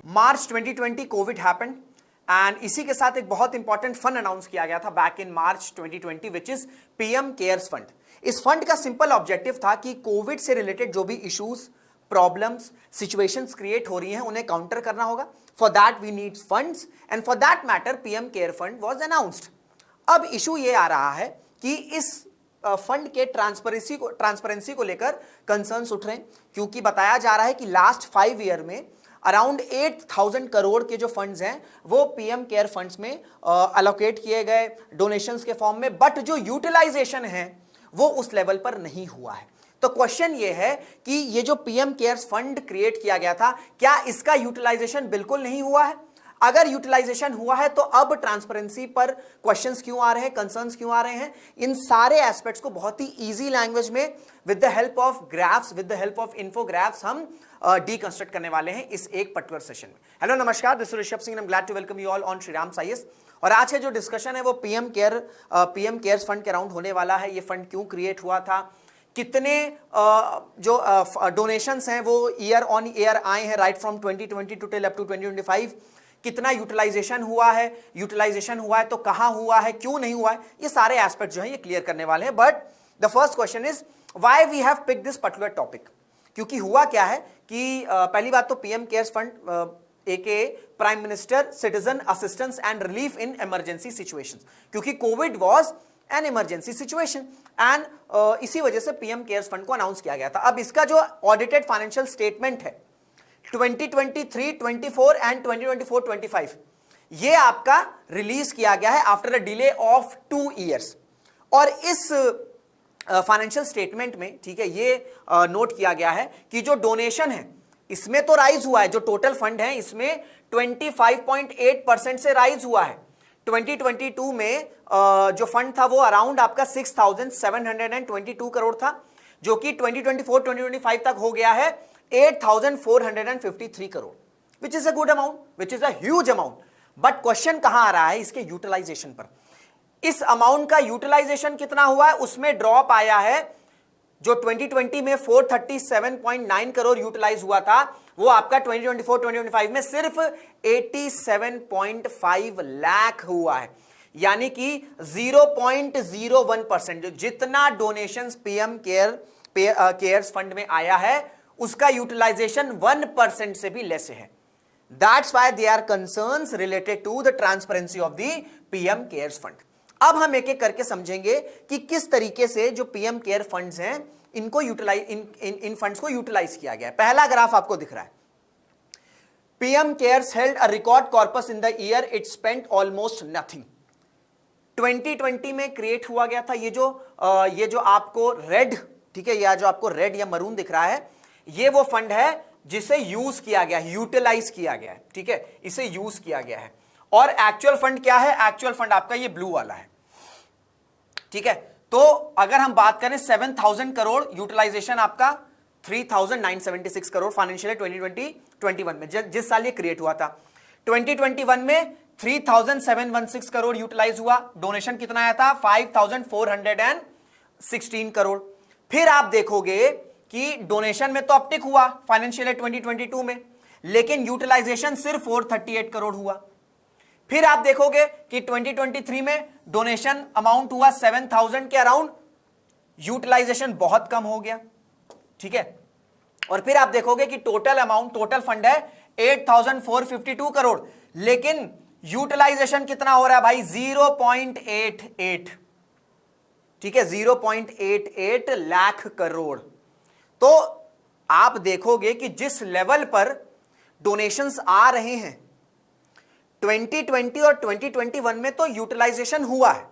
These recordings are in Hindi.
मार्च 2020 कोविड हैपेंड एंड इसी के साथ एक बहुत इंपॉर्टेंट फंड अनाउंस किया गया था back in March 2020 which is PM cares fund. इस फंड का सिंपल ऑब्जेक्टिव था कि कोविड से रिलेटेड जो भी इश्यूज, प्रॉब्लम्स, सिचुएशंस क्रिएट हो रही हैं उन्हें काउंटर करना होगा। For that we need funds and for that matter PM care fund was announced. अब इशू ये आ रहा है कि इस फंड के ट्रांसपेरेंसी को लेकर कंसर्न्स उठ रहे हैं, क्योंकि बताया जा रहा है कि लास्ट 5 ईयर में अराउंड 8,000 करोड़ के जो फंड्स हैं वो पीएम केयर फंड्स में अलोकेट किए गए डोनेशंस के फॉर्म में, बट जो यूटिलाइजेशन है वो उस लेवल पर नहीं हुआ है। तो क्वेश्चन ये है कि ये जो पीएम केयर्स फंड क्रिएट किया गया था, क्या इसका यूटिलाइजेशन बिल्कुल नहीं हुआ है? अगर यूटिलाइजेशन हुआ है तो अब ट्रांसपेरेंसी पर क्वेश्चंस क्यों आ रहे हैं, कंसर्न्स क्यों आ रहे हैं? इन सारे एस्पेक्ट्स को बहुत ही इजी लैंग्वेज में with the help of graphs, with the help of infographs हम डीकंस्ट्रक्ट करने वाले हैं इस एक पर्टिकुलर सेशन में। हेलो नमस्कार, this is Rishabh Singh, I am glad to welcome you all on Shriram science. और आज के जो डिस्कशन है वो पीएम केयर्स फंड के अराउंड होने वाला है। ये फंड क्यों क्रिएट हुआ था, कितने जो डोनेशंस हैं वो ईयर ऑन ईयर आए हैं right from 2020 to till up to 2025, कितना यूटिलाइजेशन हुआ है, यूटिलाइजेशन हुआ है तो कहां हुआ है, क्यों नहीं हुआ है, ये सारे एस्पेक्ट जो है ये क्लियर करने वाले हैं। But the first question is why we have pick this particular topic. क्योंकि हुआ क्या है कि पहली बात तो PM cares fund AKA prime minister citizen assistance and relief in emergency situations, क्योंकि covid was an emergency situation and इसी वजह से पीएम केयर्स फंड को अनाउंस किया गया था। अब इसका जो ऑडिटेड फाइनेंशियल स्टेटमेंट है 2023, 24 एंड 2024-25 ये आपका रिलीज किया गया है after a delay of 2 years. और इस फाइनेंशियल स्टेटमेंट में, ठीक है, ये नोट किया गया है कि जो डोनेशन है इसमें तो राइज हुआ है, जो टोटल फंड है इसमें 25.8% से राइज हुआ है। 2022 में जो फंड था वो अराउंड आपका 6,722 करोड़ था, जो कि 2024-2025 तक हो गया है 8,453 crore, which is a good amount, which is a huge amount. But question कहां आ रहा है इसके यूटिलाइजेशन पर। इस अमाउंट का यूटिलाइजेशन कितना हुआ है उसमें ड्रॉप आया है। जो 2020 में 437.9 करोड़ यूटिलाइज हुआ था वो आपका 2024-2025 में सिर्फ 87.5 लाख हुआ है, यानी कि 0.01%। जितना डोनेशंस पीएम केयर्स फंड में आया है उसका यूटिलाइजेशन 1% से भी लेस है। That's why they are concerns related to the transparency of the PM cares fund. अब हम एक एक करके समझेंगे कि किस तरीके से जो पीएम केयर फंड्स हैं इनको इन फंड्स को यूटिलाइज किया गया है। पहला ग्राफ आपको दिख रहा है, PM cares held a record corpus in the year it spent almost nothing. 2020 में क्रिएट हुआ गया था ये जो आपको रेड, ठीक है, या जो आपको रेड या मरून दिख रहा है, ये वो फंड है जिसे यूज किया गया है, यूटिलाइज किया गया है, ठीक है, इसे यूज किया गया है। और एक्चुअल फंड क्या है? एक्चुअल फंड आपका ये ब्लू वाला है, ठीक है। तो अगर हम बात करें 7,000 करोड़ यूटिलाइजेशन आपका 3,976 करोड़ फाइनेंशियल 2020-21 में, जिस साल ये क्रिएट हुआ था। 2021 में 3,716 करोड़ यूटिलाइज हुआ। डोनेशन कितना आया था? 5,416 करोड़। फिर आप देखोगे कि डोनेशन में तो अपटिक हुआ फाइनेंशियल 2022 में, लेकिन यूटिलाइजेशन सिर्फ 438 करोड़ हुआ। फिर आप देखोगे कि 2023 में डोनेशन अमाउंट हुआ 7,000 के अराउंड, यूटिलाइजेशन बहुत कम हो गया, ठीक है। और फिर आप देखोगे कि टोटल अमाउंट, टोटल फंड है 8,452 करोड़, लेकिन यूटिलाइजेशन कितना हो रहा है भाई? 0.88, ठीक है, 0.88 लाख करोड़। तो आप देखोगे कि जिस लेवल पर डोनेशंस आ रहे हैं 2020 और 2021 में तो यूटिलाइजेशन हुआ है,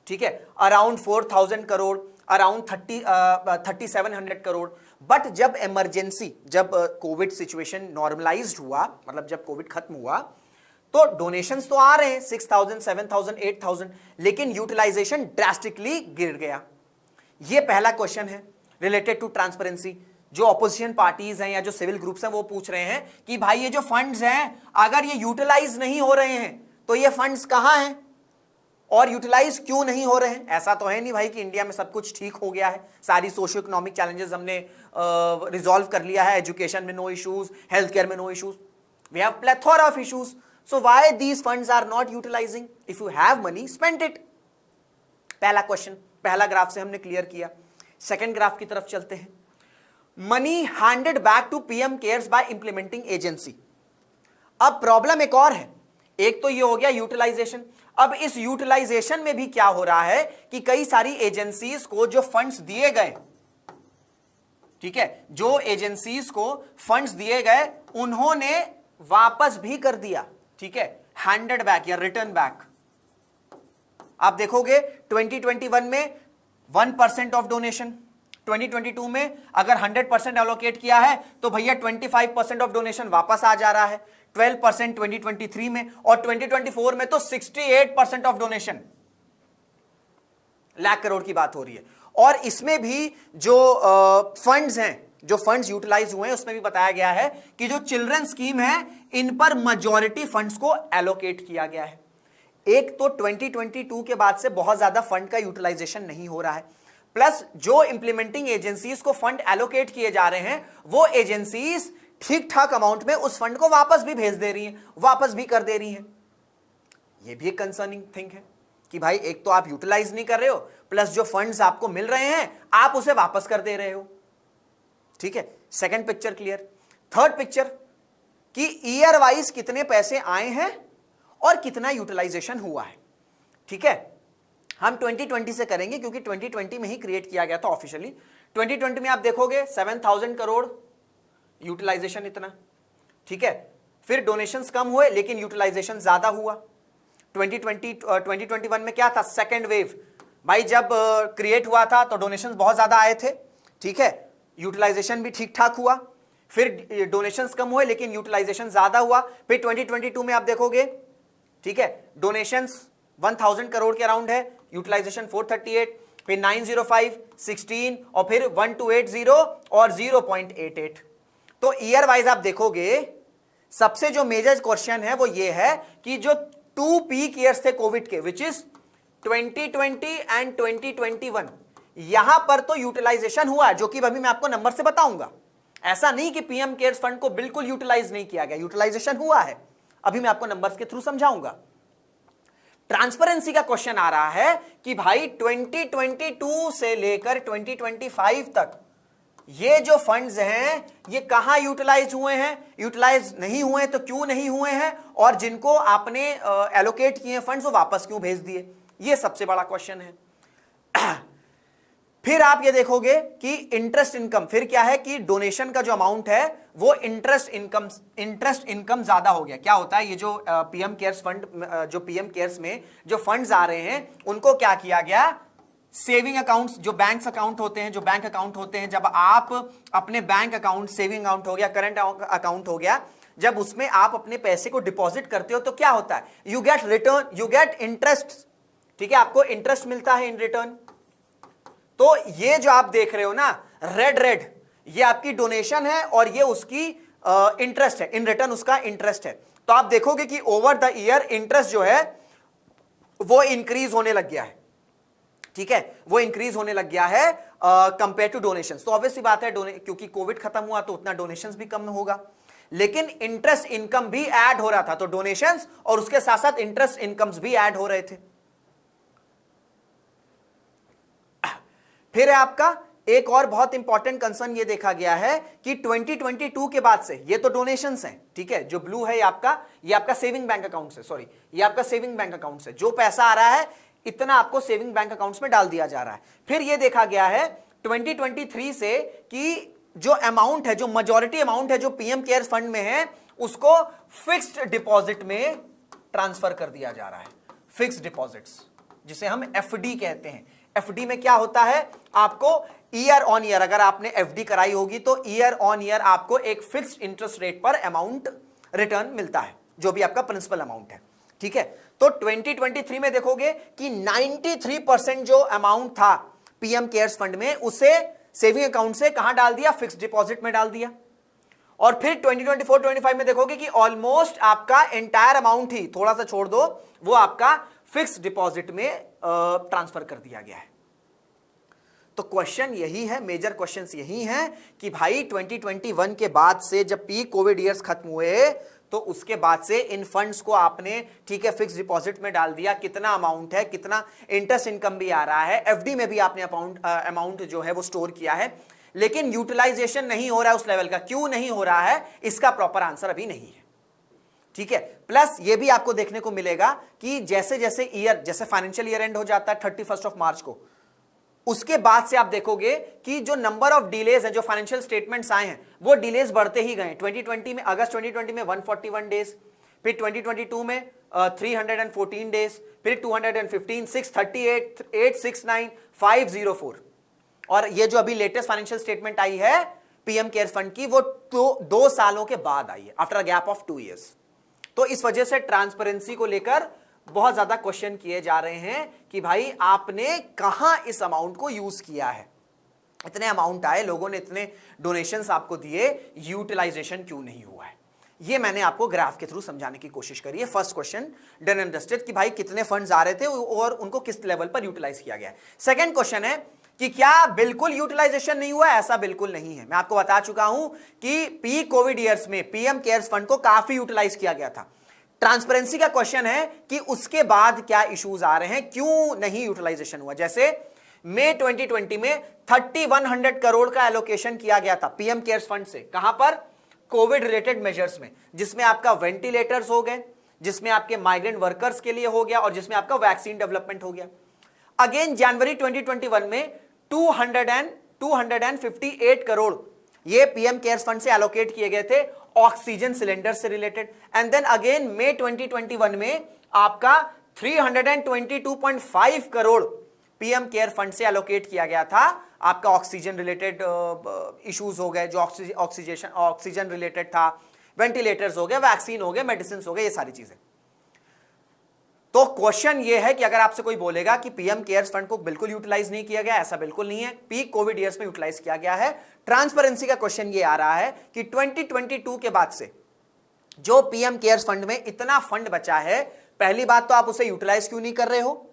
ठीक है, around 4,000 crore, around 3,700 crore. But जब इमरजेंसी, जब कोविड सिचुएशन नॉर्मलाइज्ड हुआ, मतलब जब कोविड खत्म हुआ, तो डोनेशंस तो आ रहे हैं 6,000, 7,000, 8,000, लेकिन यूटिलाइजेशन ड्रास्टिकली गिर गया। यह पहला क्वेश्चन है रिलेटेड टू ट्रांसपेरेंसी। जो ऑपोजिशन पार्टीज हैं या जो सिविल ग्रुप्स हैं वो पूछ रहे हैं कि भाई ये जो फंड्स हैं अगर ये यूटिलाइज नहीं हो रहे हैं तो ये फंड्स कहां हैं? और यूटिलाइज क्यों नहीं हो रहे हैं? ऐसा तो है नहीं भाई कि इंडिया में सब कुछ ठीक हो गया है, सारी सोशियो इकोनॉमिक चैलेंजेस हमने रिजॉल्व कर लिया है, एजुकेशन में नो इश्यूज, हेल्थ केयर में no issues, we have plethora of issues. So why these funds are not utilizing? If you have money, spend it. पहला क्वेश्चन, पहला ग्राफ से हमने क्लियर किया. सेकंड ग्राफ की तरफ चलते हैं. Money handed back to PM cares by implementing agency. अब प्रॉब्लम एक और है. एक तो ये हो गया यूटिलाइजेशन. अब इस यूटिलाइजेशन में भी क्या हो रहा है कि कई सारी एजेंसीज को जो फंड्स दिए गए, ठीक है, जो एजेंसीज को फंड्स दिए गए उन्होंने वापस भी कर दिया. ठीक है, हैंडेड बैक या रिटर्न बैक. आप देखोगे 2021 में 1% ऑफ डोनेशन, 2022 में अगर 100% एलोकेट किया है तो भैया 25% ऑफ डोनेशन वापस आ जा रहा है, 12% 2023 में, और 2024 में तो 68% ऑफ डोनेशन, लाख करोड़ की बात हो रही है. और इसमें भी जो फंड्स हैं, जो फंड्स यूटिलाइज हुए हैं, उसमें भी बताया गया है कि जो चिल्ड्रन स्कीम है इन पर मेजॉरिटी फंड्स को एलोकेट किया गया है. एक तो 2022 के बाद से बहुत ज्यादा फंड का यूटिलाइजेशन नहीं हो रहा है, प्लस जो इंप्लीमेंटिंग एजेंसीज को फंड एलोकेट किए जा रहे हैं वो एजेंसीज ठीक ठाक अमाउंट में उस फंड को वापस भी भेज दे रही हैं, वापस भी कर दे रही हैं. ये भी एक कंसर्निंग थिंग है कि भाई एक तो आप यूटिलाइज नहीं कर रहे हो, प्लस जो फंड्स आपको मिल रहे हैं आप उसे वापस कर दे रहे हो. ठीक है, second picture clear. Third picture कि ईयर वाइज कितने पैसे आए हैं और कितना यूटिलाइजेशन हुआ है. ठीक है, हम 2020 से करेंगे क्योंकि 2020 में ही क्रिएट किया गया था ऑफिशियली. 2020 में आप देखोगे 7000 करोड़ यूटिलाइजेशन इतना. ठीक है, फिर डोनेशंस कम हुए लेकिन यूटिलाइजेशन ज्यादा हुआ. 2021 में क्या था, सेकेंड वेव. भाई जब क्रिएट हुआ था तो डोनेशंस बहुत ज्यादा आए थे. ठीक है, यूटिलाइजेशन भी ठीक ठाक हुआ. फिर डोनेशंस कम हुए लेकिन यूटिलाइजेशन ज्यादा हुआ. फिर 2022 में आप देखोगे, ठीक है, डोनेशंस 1000 करोड़ के अराउंड है, यूटिलाइजेशन 438, फिर 905, 16 और फिर 1280 और 0.88. तो ईयर वाइज आप देखोगे सबसे जो मेजर क्वेश्चन है वो ये है कि जो 2 पीक ईयर्स थे कोविड के, विच इज 2020 एंड 2021, यहां पर तो यूटिलाइजेशन हुआ है, जो कि अभी मैं आपको नंबर से बताऊंगा. ऐसा नहीं कि पीएम केयर्स फंड को बिल्कुल यूटिलाइज नहीं किया गया, यूटिलाइजेशन हुआ है, अभी मैं आपको नंबर्स के थ्रू समझाऊंगा. ट्रांसपेरेंसी का क्वेश्चन आ रहा है कि भाई 2022 से लेकर 2025 तक ये जो फंड्स हैं ये कहां यूटिलाइज हुए हैं, यूटिलाइज नहीं हुए तो क्यों नहीं हुए हैं, और जिनको आपने एलोकेट किए फंड्स वो वापस क्यों भेज दिए, ये सबसे बड़ा क्वेश्चन है. फिर आप ये देखोगे कि इंटरेस्ट इनकम, फिर क्या है कि डोनेशन का जो अमाउंट है वो इंटरेस्ट इनकम ज्यादा हो गया. क्या होता है, ये जो पीएम केयर्स फंड, जो पीएम केयर्स में जो फंड्स आ रहे हैं उनको क्या किया गया, सेविंग अकाउंट्स, जो बैंक अकाउंट होते हैं, जो बैंक अकाउंट होते हैं, जब आप अपने बैंक अकाउंट, सेविंग अकाउंट हो गया, करंट अकाउंट हो गया, जब उसमें आप अपने पैसे को डिपॉजिट करते हो तो क्या होता है, you get return, you get interest. ठीक है, आपको इंटरेस्ट मिलता है इन रिटर्न. तो ये जो आप देख रहे हो ना रेड रेड, ये आपकी डोनेशन है और ये उसकी इंटरेस्ट है, इन रिटर्न उसका इंटरेस्ट है. तो आप देखोगे कि ओवर द ईयर इंटरेस्ट जो है वो इंक्रीज होने लग गया है. ठीक है, वो इंक्रीज होने लग गया है कंपेयर टू डोनेशंस. तो ऑब्वियसली बात है, क्योंकि कोविड खत्म हुआ तो उतना डोनेशंस भी कम होगा, लेकिन इंटरेस्ट इनकम भी ऐड हो रहा था. तो डोनेशंस और उसके साथ साथ इंटरेस्ट इनकम्स भी ऐड हो रहे थे. फिर है आपका एक और बहुत इंपॉर्टेंट कंसर्न ये देखा गया है कि 2022 के बाद से, ये तो डोनेशंस हैं, ठीक है, जो ब्लू है ये आपका सेविंग बैंक अकाउंट से, सॉरी ये आपका सेविंग बैंक अकाउंट से जो पैसा आ रहा है इतना आपको सेविंग बैंक अकाउंट्स में डाल दिया जा रहा है. फिर ये देखा गया है 2023 से कि जो अमाउंट है, जो मेजॉरिटी अमाउंट है जो पीएम केयर्स फंड में है उसको फिक्स्ड डिपॉजिट में ट्रांसफर कर दिया जा रहा है. फिक्स्ड डिपॉजिट्स जिसे हम एफडी कहते हैं. एफडी में क्या होता है, आपको ईयर ऑन ईयर, अगर आपने एफडी कराई होगी तो ईयर ऑन ईयर आपको एक फिक्स्ड इंटरेस्ट रेट पर अमाउंट रिटर्न मिलता है, जो भी आपका प्रिंसिपल अमाउंट है. ठीक है, तो 2023 में देखोगे कि 93% जो अमाउंट था पीएम केयर्स फंड में उसे सेविंग अकाउंट से कहां डाल दिया, फिक्स्ड डिपॉजिट में डाल दिया. और फिर 2024-25 में देखोगे कि ऑलमोस्ट आपका एंटायर अमाउंट ही, थोड़ा सा छोड़ दो, वो आपका फिक्स डिपॉजिट में ट्रांसफर कर दिया गया है। तो क्वेश्चन यही है, मेजर क्वेश्चंस यही हैं कि भाई 2021 के बाद से जब पीक कोविड ईयर्स खत्म हुए तो उसके बाद से इन फंड्स को आपने, ठीक है, फिक्स डिपॉजिट में डाल दिया, कितना अमाउंट है, कितना इंटरेस्ट इनकम भी आ रहा है, एफडी में भी आपने अमाउंट जो है वो स्टोर किया है, लेकिन यूटिलाइजेशन नहीं हो रहा है उस लेवल का। क्यों नहीं हो रहा है, इसका प्रॉपर आंसर अभी नहीं है, ठीक है। प्लस ये भी आपको देखने को मिलेगा कि जैसे जैसे ईयर, जैसे फाइनेंशियल ईयर एंड हो जाता है 31 मार्च को, उसके बाद से आप देखोगे कि जो नंबर ऑफ डिलेज है, जो फाइनेंशियल स्टेटमेंट्स आए हैं, वो डिलेज बढ़ते ही गए। 2020 में, अगस्त 2020 में 141 डेज, फिर 2022 में 314 डेज, फिर 215, 638, 869, 504, और ये जो अभी लेटेस्ट फाइनेंशियल स्टेटमेंट आई है पीएम केयर फंड की, वो तो 2 सालों के बाद आई है, after a gap of 2 years. तो इस वजह से ट्रांसपेरेंसी को लेकर बहुत ज्यादा क्वेश्चन किए जा रहे हैं कि भाई आपने कहां इस अमाउंट को यूज किया है, इतने अमाउंट आए, लोगों ने इतने डोनेशंस आपको दिए, यूटिलाइजेशन क्यों नहीं हुआ है। ये मैंने आपको ग्राफ के थ्रू समझाने की कोशिश करी है। First question done and dusted कि भाई कितने फंड्स आ रहे थे और उनको किस लेवल पर यूटिलाइज किया गया है। सेकंड क्वेश्चन है कि क्या बिल्कुल यूटिलाइजेशन नहीं हुआ? ऐसा बिल्कुल नहीं है। मैं आपको बता चुका हूं कि पीक कोविड ईयर्स में पीएम केयर्स फंड को काफी यूटिलाइज किया गया था। ट्रांसपेरेंसी का क्वेश्चन है कि उसके बाद क्या इश्यूज आ रहे हैं, क्यों नहीं यूटिलाइजेशन हुआ। जैसे मई 2020 में 3100 करोड़ का एलोकेशन किया गया था पीएम केयर्स फंड से, कहां पर? कोविड रिलेटेड मेजर्स में, जिसमें आपका वेंटिलेटर्स हो गए, जिसमें आपके माइग्रेंट वर्कर्स के लिए हो गया, और जिसमें आपका वैक्सीन डेवलपमेंट हो गया। अगेन जनवरी 2021 में 258 करोड़ ये पीएम केयर्स फंड से एलोकेट किए गए थे ऑक्सीजन सिलेंडर से रिलेटेड। एंड देन अगेन मई 2021 में आपका 322.5 करोड़ पीएम केयर फंड से एलोकेट किया गया था, आपका ऑक्सीजन रिलेटेड इश्यूज हो गए, जो ऑक्सीजन रिलेटेड था, वेंटिलेटर्स हो गए, वैक्सीन हो गए, मेडिसिन हो गए, ये सारी चीजें। तो क्वेश्चन ये है कि अगर आपसे कोई बोलेगा कि पीएम केयर्स फंड को बिल्कुल यूटिलाइज नहीं किया गया, ऐसा बिल्कुल नहीं है, पीक कोविड ईयर्स में यूटिलाइज किया गया है। ट्रांसपेरेंसी का क्वेश्चन ये आ रहा है कि 2022 के बाद से जो पीएम केयर्स फंड में इतना फंड बचा है, पहली बात तो आप उसे यूटिलाइज क्यों नहीं कर रहे हो,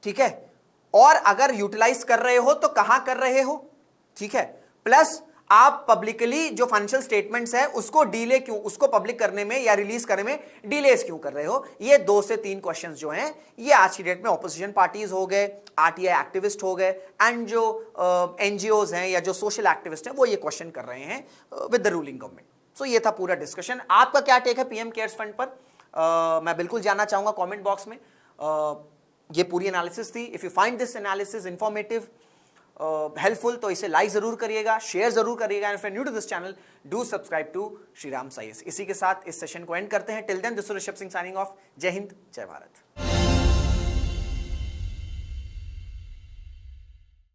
ठीक है, और अगर यूटिलाइज कर रहे हो तो कहां कर रहे हो, ठीक है। प्लस आप पब्लिकली जो फाइनेंशियल स्टेटमेंट्स है उसको डिले क्यों, उसको पब्लिक करने में या रिलीज करने में डिलेज क्यों कर रहे हो। ये 2 से 3 क्वेश्चंस जो हैं, ये आज की डेट में ऑपोजिशन पार्टीज हो गए, आरटीआई एक्टिविस्ट हो गए, एंड जो एनजीओज हैं या जो सोशल एक्टिविस्ट हैं, वो ये क्वेश्चन कर रहे हैं विद द रूलिंग गवर्नमेंट। सो ये था पूरा डिस्कशन। आपका क्या टेक है पीएम केयर्स फंड पर? मैं बिल्कुल जानना चाहूंगा कॉमेंट बॉक्स में। ये पूरी एनालिसिस थी। If you find this analysis informative, helpful, तो इसे लाइक जरूर करिएगा, शेयर जरूर करिएगा, and if you are new to this channel do subscribe to Shriram science. इसी के साथ इस सेशन को एंड करते हैं। Till then this is Rishabh Singh signing off. जय हिंद, जय भारत।